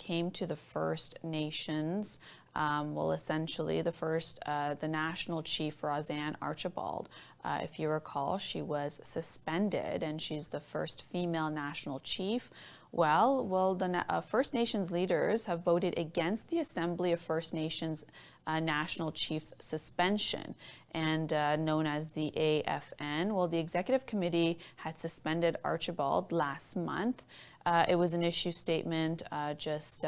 came to the First Nations, essentially the National Chief, Roseanne Archibald, if you recall, she was suspended, and she's the first female National Chief. The First Nations leaders have voted against the Assembly of First Nations National Chiefs suspension, and known as the AFN. Well, the Executive Committee had suspended Archibald last month. It was an issue statement just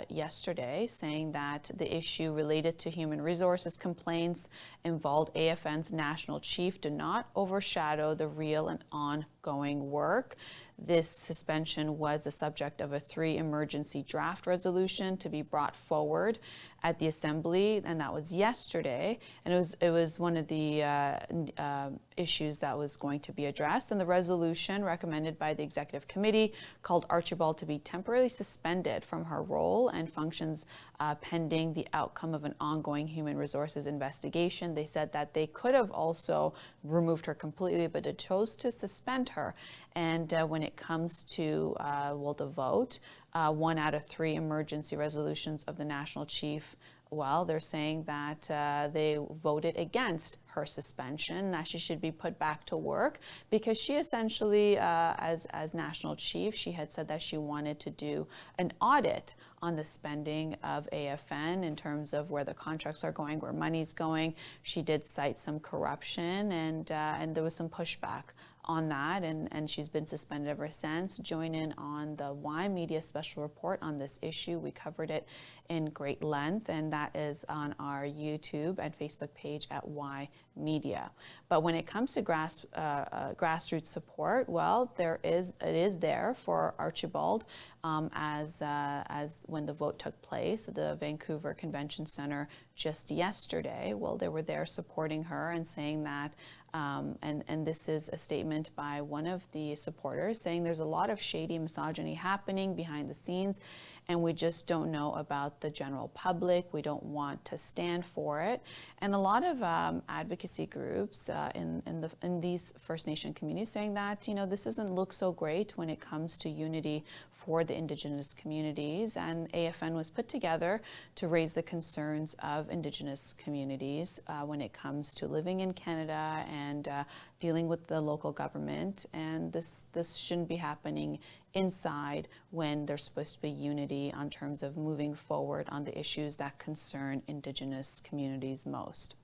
yesterday saying that the issue related to human resources complaints involved AFN's national chief do not overshadow the real and ongoing work. This suspension was the subject of a 3 emergency draft resolution to be brought forward at the Assembly, and that was yesterday. And it was one of the issues that was going to be addressed. And the resolution recommended by the Executive Committee called Archibald to be temporarily suspended from her role and functions pending the outcome of an ongoing human resources investigation. They said that they could have also removed her completely, but they chose to suspend her. And when it comes to the vote, 1 out of 3 emergency resolutions of the National Chief, they're saying that they voted against her suspension, that she should be put back to work, because she essentially, as National Chief, she had said that she wanted to do an audit on the spending of AFN in terms of where the contracts are going, where money's going. She did cite some corruption, and there was some pushback on that, and she's been suspended ever since. Join in on the Y Media special report on this issue. We covered it in great length, and that is on our YouTube and Facebook page at Y Media. But when it comes to grassroots support, it is there for Archibald, as when the vote took place at the Vancouver Convention Center just yesterday. They were there supporting her and saying that, and this is a statement by one of the supporters saying there's a lot of shady misogyny happening behind the scenes, and we just don't know about the general public. We don't want to stand for it. And a lot of advocacy groups in these First Nation communities saying that, this doesn't look so great when it comes to unity for the Indigenous communities, and AFN was put together to raise the concerns of Indigenous communities when it comes to living in Canada and dealing with the local government. And this shouldn't be happening inside when there's supposed to be unity on terms of moving forward on the issues that concern Indigenous communities most.